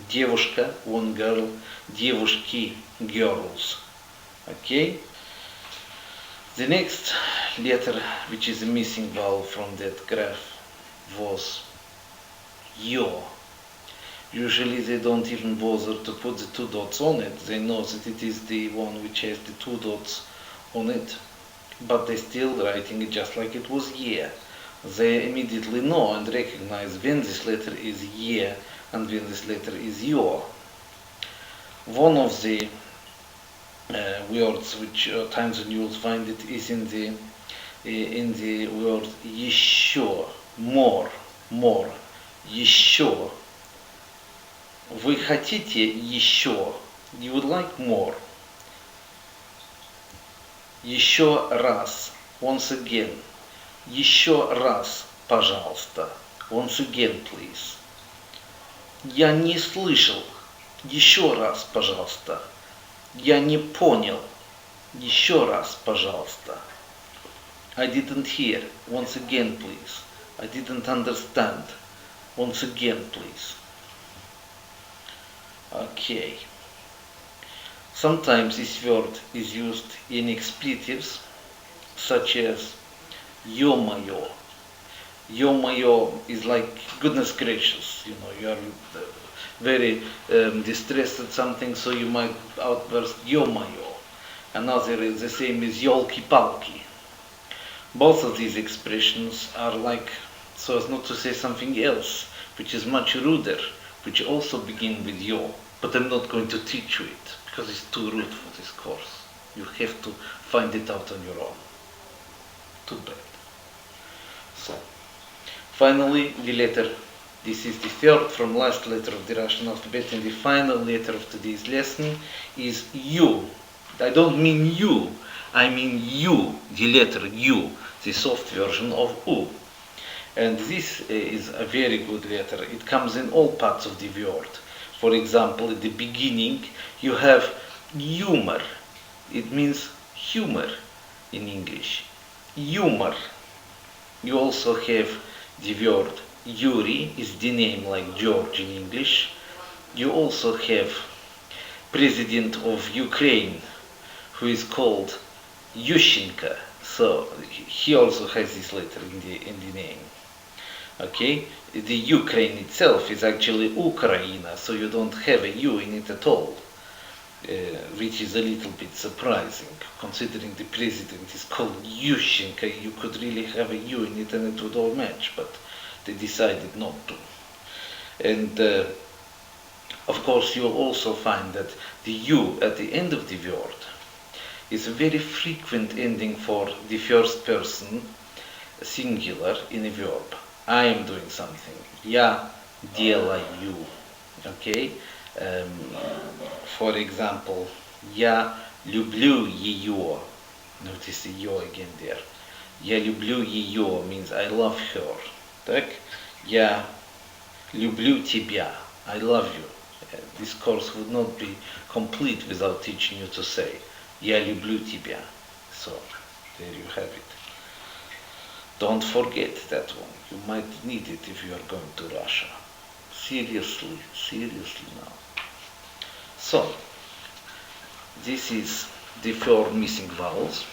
Девушка, one girl, девушки, girls. Okay? The next letter, which is a missing vowel from that graph, was yo. Usually they don't even bother to put the 2 dots on it. They know that it is the one which has the 2 dots on it. But they're still writing it just like it was ye. They immediately know and recognize when this letter is ye and when this letter is yo. One of the words which times when you will find it is in the word еще, more, еще. Вы хотите еще? You would like more. Еще раз. Once again. Еще раз, пожалуйста. Once again, please. Я не слышал. Еще раз, пожалуйста. Я не понял. Еще раз, пожалуйста. I didn't hear. Once again, please. I didn't understand. Once again, please. Okay. Sometimes this word is used in expletives, such as ё-моё. Ё-моё is like goodness gracious. You know, you are very distressed at something, so you might outburst ё-моё. Another is the same as ёлки-палки. Both of these expressions are like, so as not to say something else, which is much ruder, which also begin with yo, but I'm not going to teach you it, because it's too rude for this course. You have to find it out on your own. Too bad. So, finally, the letter, this is the third from last letter of the Russian alphabet, and the final letter of today's lesson is U. I don't mean you, I mean U, the letter U, the soft version of U. And this is a very good letter. It comes in all parts of the word. For example, at the beginning, you have humor. It means humor in English. Humor. You also have the word Yuri, is the name like George in English. You also have President of Ukraine, who is called Yushchenko. So he also has this letter in the name. Okay, the Ukraine itself is actually Ukraina, so you don't have a U in it at all, which is a little bit surprising, considering the president is called Yushchenko. You could really have a U in it and it would all match, but they decided not to. And of course you'll also find that the U at the end of the word is a very frequent ending for the first person singular in a verb. I am doing something. Я делаю. Okay? For example, я люблю ее. Notice the yo again there. Я люблю ее means I love her. Так? Я люблю тебя. I love you. This course would not be complete without teaching you to say Я люблю тебя. So, there you have it. Don't forget that one. You might need it if you are going to Russia. Seriously now. So, this is the 4 missing vowels.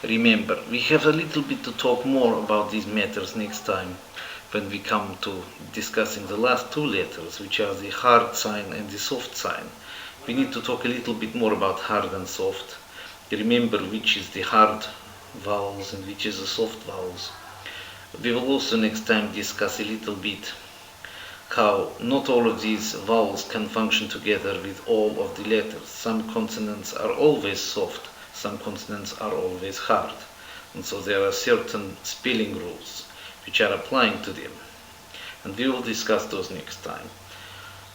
Remember, we have a little bit to talk more about these matters next time when we come to discussing the last 2 letters, which are the hard sign and the soft sign. We need to talk a little bit more about hard and soft. Remember which is the hard vowels and which is the soft vowels. We will also next time discuss a little bit how not all of these vowels can function together with all of the letters. Some consonants are always soft, some consonants are always hard. And so there are certain spelling rules which are applying to them. And we will discuss those next time.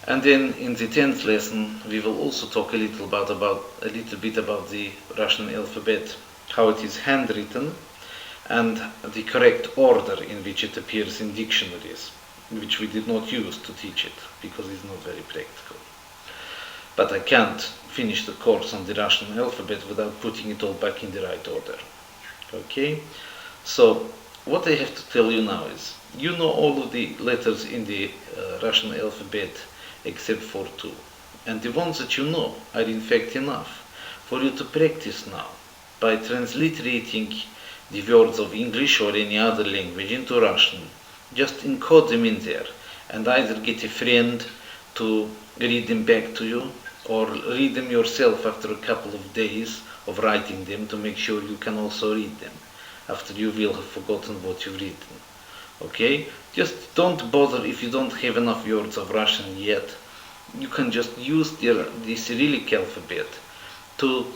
And then in the 10th lesson we will also talk a little bit about the Russian alphabet, how it is handwritten, and the correct order in which it appears in dictionaries, which we did not use to teach it because it's not very practical. But I can't finish the course on the Russian alphabet without putting it all back in the right order. Okay? So what I have to tell you now is, you know all of the letters in the Russian alphabet except for two. And the ones that you know are in fact enough for you to practice now by transliterating the words of English or any other language into Russian. Just encode them in there and either get a friend to read them back to you or read them yourself after a couple of days of writing them to make sure you can also read them after you will have forgotten what you've written. Okay? Just don't bother if you don't have enough words of Russian yet. You can just use the Cyrillic alphabet to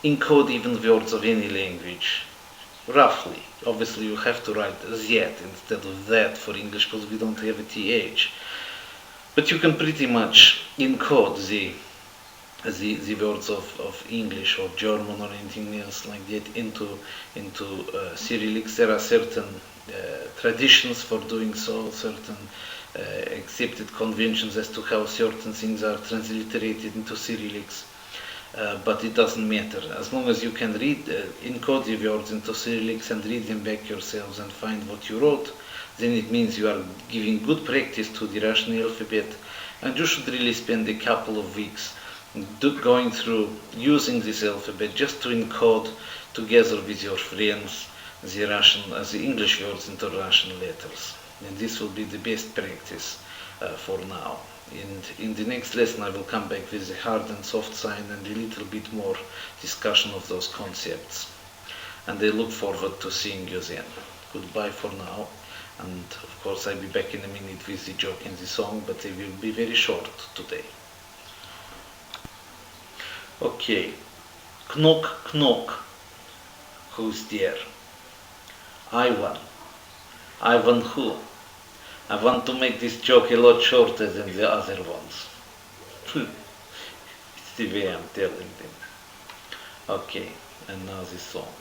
encode even words of any language, roughly. Obviously you have to write Z instead of that for English because we don't have a TH. But you can pretty much encode the words of English or German or anything else like that into Cyrillics. There are certain traditions for doing so, certain accepted conventions as to how certain things are transliterated into Cyrillics. But it doesn't matter. As long as you can read, encode the words into Cyrillics and read them back yourselves and find what you wrote, then it means you are giving good practice to the Russian alphabet, and you should really spend a couple of weeks going through using this alphabet just to encode together with your friends the English words into Russian letters. And this will be the best practice for now. And in the next lesson I will come back with the hard and soft sign and a little bit more discussion of those concepts. And I look forward to seeing you then. Goodbye for now. And of course I'll be back in a minute with the joke and the song, but they will be very short today. Okay. Knock, knock. Who's there? Ivan. Ivan who? I want to make this joke a lot shorter than the other ones. It's the way I'm telling them. Okay, and now the song.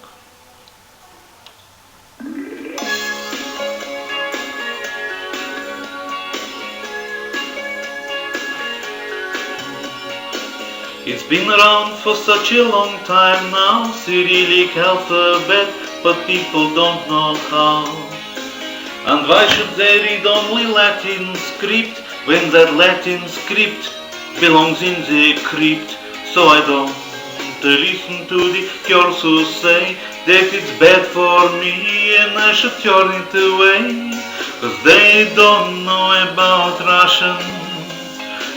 It's been around for such a long time now, Cyrillic alphabet, but people don't know how. And why should they read only Latin script when that Latin script belongs in the crypt? So I don't listen to the girls who say that it's bad for me and I should turn it away, 'cause they don't know about Russian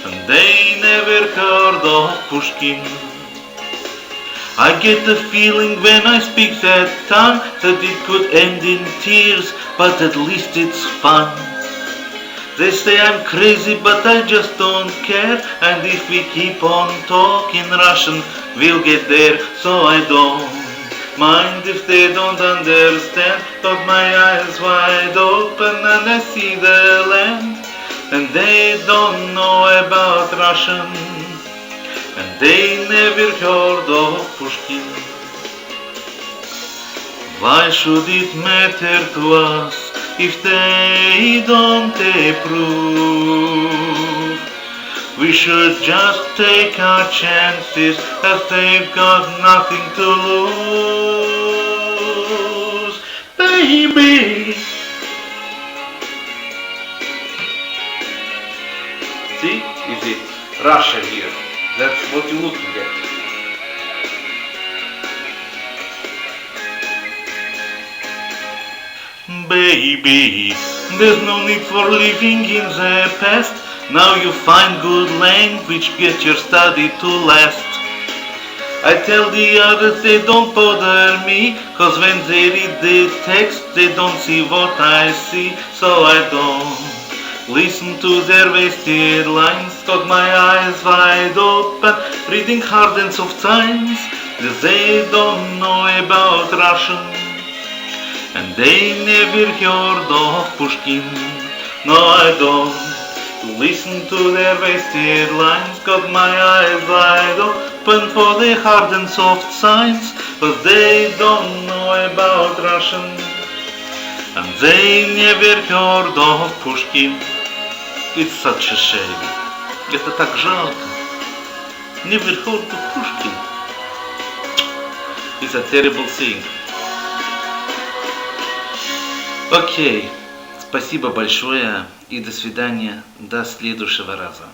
and they never heard of Pushkin. I get the feeling when I speak that tongue that it could end in tears, but at least it's fun. They say I'm crazy, but I just don't care, and if we keep on talking Russian, we'll get there, so I don't mind if they don't understand. Got my eyes wide open and I see the land, and they don't know about Russian, and they never heard of Pushkin. Why should it matter to us if they don't approve? We should just take our chances as they've got nothing to lose, baby. See, is it Russia here? That's what you're looking at. Baby, there's no need for living in the past. Now you find good language, get your study to last. I tell the others they don't bother me, 'cause when they read the text they don't see what I see. So I don't listen to their wasted lines. Got my eyes wide open, reading hard and soft signs. They don't know about Russian, and they never heard of Pushkin. No, I don't listen to their wasted lines. Got my eyes wide open for the hard and soft signs, but they don't know about Russian, and they never heard of Pushkin. It's such a shame. Это так жалко. Never heard of Pushkin. It's a terrible thing. Окей. Спасибо большое и до свидания. До следующего раза.